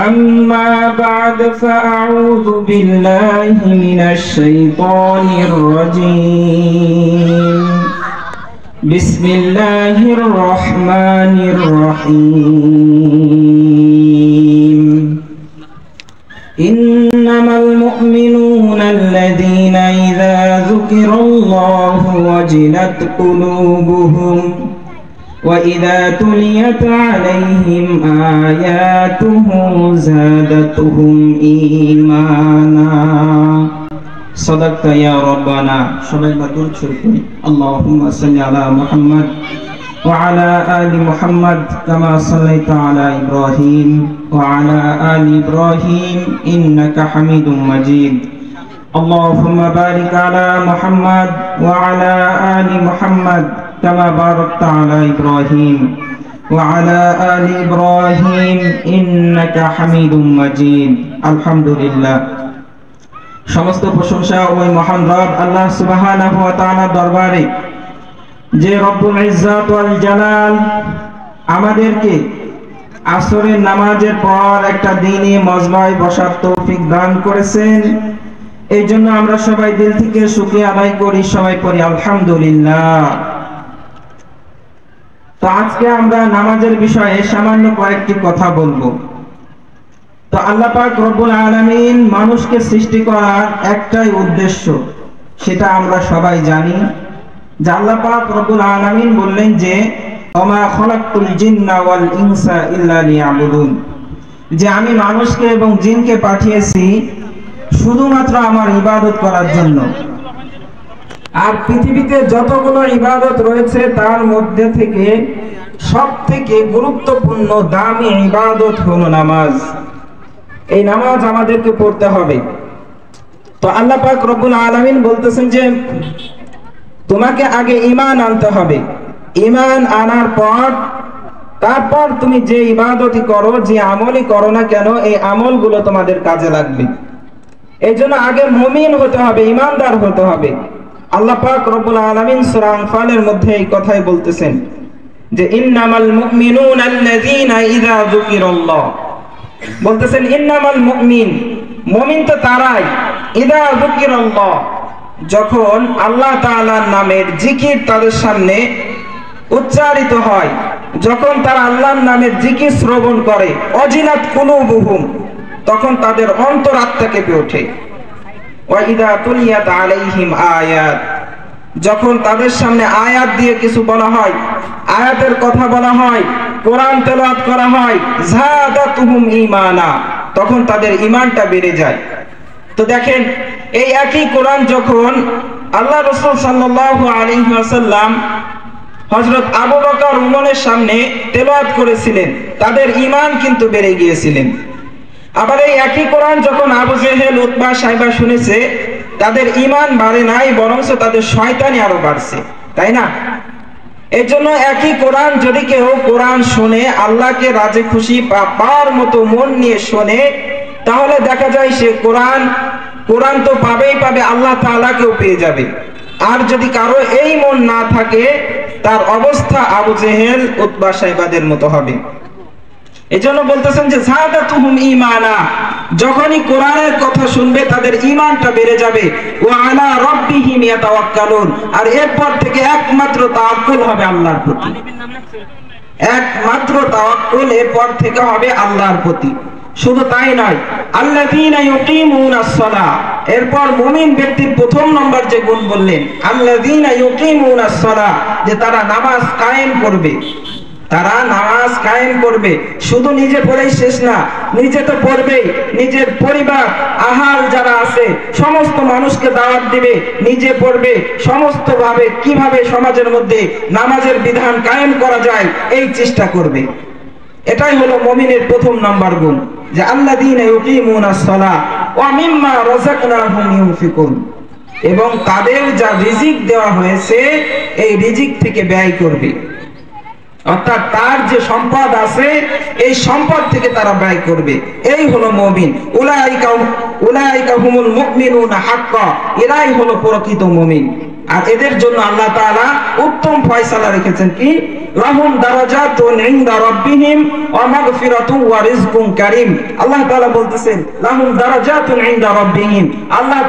أما بعد فأعوذ بالله من الشيطان الرجيم بسم الله الرحمن الرحيم إنما المؤمنون الذين إذا ذكر الله وجلت قلوبهم وإذا تليت عليهم آياته زادتهم إيمانا صدقت يا ربنا اللهم صل على محمد وعلى آل محمد كما صليت على إبراهيم وعلى آل إبراهيم إنك حميد مجيد اللهم بارك على محمد وعلى آل محمد كما باركت على إبراهيم وعلى آل إبراهيم إنك حميد مجيد الحمد لله সমস্ত প্রশংসা ওই মহান রব আল্লাহ সুবহানাহু ওয়া তাআলার দরবারে যে রব্বুল ইজ্জত ওয়াল জালাল আমাদেরকে আসরের নামাজের পর একটা দিনে মজমায় বসার তৌফিক দান করেছেন। এই জন্য আমরা সবাই দিল থেকে শুকরিয়া আদায় করি, সবাই পড়ি আলহামদুলিল্লাহ। তো আজকে আমরা নামাজের বিষয়ে সামান্য কয়েকটি কথা বলবো। তো আল্লাহ পাক রব্বুল আলামিন মানুষকে সৃষ্টি করার একটাই উদ্দেশ্য, সেটা আমরা সবাই জানি যে আল্লাহ পাক রব্বুল আলামিন বললেন যে ওমা খালাকতুল জিন্না ওয়াল ইনসা ইল্লা লিয়াবুদুন, যে আমি মানুষকে এবং জিনকে পাঠিয়েছি শুধুমাত্র আমার ইবাদত করার জন্য। আর পৃথিবীতে যতগুলো ইবাদত রয়েছে তার মধ্যে থেকে সবথেকে গুরুত্বপূর্ণ দামি ইবাদত হলো নামাজ। এই নামাজ আমাদেরকে পড়তে হবে। তো আল্লাহ পাক রব্বুল আলামিন বলতেছেন যে তোমাকে আগে ঈমান আনতে হবে, ঈমান আনার পর তারপর তুমি যে ইবাদতই করো, যে আমলই করো না কেন, এই আমলগুলো তোমাদের কাজে লাগবে। এই জন্য আগে মুমিন হতে হবে, ঈমানদার হতে হবে। আল্লাহ পাক রব্বুল আলামিন সূরা আনফালের মধ্যে এই কথাই বলতেছেন যে ইন্নামাল মুমিনুনা আল্লাযীনা ইযা যুকিরাল্লাহ, বলতেছেন ইন্নামাল মুমিন, মুমিন তো তারাই ইযা যুকিরাল্লাহ, যখন আল্লাহ তাআলার নামের জিকির তাদের সামনে উচ্চারিত হয়, যখন তারা আল্লাহর নামের জিকির শ্রবণ করে, অজিলাত কুলুবুহুম, তখন তাদের অন্তরাত্মা কেঁপে ওঠে। ওয়া ইযা তুলিয়াত আলাইহিম আয়াত, যখন তাদের সামনে আয়াত দিয়ে কিছু বলা হয়, আয়াতের কথা বলা হয়, কোরআন তেলাওয়াত করা হয়, যাদাতুহুম ঈমানা, তখন তাদের ঈমানটা বেড়ে যায়। তো দেখেন এই একই কোরআন যখন আল্লাহ রাসূল সাল্লাল্লাহু আলাইহি ওয়াসাল্লাম হযরত আবু বকর উমরের সামনে তেলাওয়াত করেছিলেন, তাদের ঈমান কিন্তু বেড়ে গিয়েছিলেন। আবার এই একই কোরআন যখন আবু জেহেল, উতবা, সাইবা শুনেছে, তাদের ঈমান বাড়ে নাই, বরং তাদের শয়তানি আরো বাড়ছে, তাই না? এই জন্য একই কোরআন যদি কেউ কোরআন শুনে, আল্লাহকে রাজি খুশি পাওয়ার মতো মন নিয়ে শোনে, তাহলে দেখা যায় সে কোরআন তো পাবেই পাবে, আল্লাহ তাআলাকেও পেয়ে যাবে। আর যদি কারো এই মন না থাকে, তার অবস্থা আবু জেহেল, উতবা, সাইবাদের মতো হবে। এজন্য বলতেছেন যে যাদাতুহুম ঈমানা, যখনই কোরআনের কথা শুনবে তাদের ঈমানটা বেড়ে যাবে। ওয়া আলা রাব্বিহিম ইয়াতাওয়াক্কালুন, আর এরপর থেকে একমাত্র তাওয়াক্কুল হবে আল্লাহর প্রতি, একমাত্র তাওয়াক্কুল এরপর থেকে হবে আল্লাহর প্রতি। শুধু তাই নয়, আল্লাযীনা ইউকিমুনাস সালাহ, এরপর মুমিন ব্যক্তির প্রথম নম্বর যে গুণ বললেন আল্লাযীনা ইউকিমুনাস সালাহ, যে তারা নামাজ কায়েম করবে, তারা নামাজ কায়েম করবে। শুধু নিজে পড়েই শেষ না, নিজে তো পড়বেই, নিজের পরিবার, আহাল যারা আছে সমস্ত মানুষকে দাওয়াত দিবে, নিজে পড়বে, সমস্ত ভাবে কিভাবে সমাজের মধ্যে নামাজের বিধান কায়েম করা যায় এই চেষ্টা করবে। এটাই হলো মুমিনের প্রথম নাম্বার গুণ, যে আল্লাযীনা ইউকিমুনাস সালাহ ওয়া মিম্মা রাযাকনাহুম ইউনফিকুন, এবং তাদের যা রিজিক দেওয়া হয়েছে এই রিজিক থেকে ব্যয় করবে। অর্থাৎ তার যে সম্পদ আছে এই সম্পদ থেকে তারা ব্যয় করবে। এই হলো মুমিন। উলাইকা হুমুল মুমিনুনা হাক্কা, এরাই হলো প্রকৃত মুমিন। আর এদের জন্য আল্লাহ তাআলা উত্তম ফয়সালা রেখেছেন কি, লাহুম দারাজাতুন ইনদা রাব্বিহিম ওয়া মাগফিরাতুন ওয়া রিজকুন কারীম। আল্লাহ তাআলা বলতেছেন লাহুম দারাজাতুন ইনদা রাব্বিহিম, আল্লাহ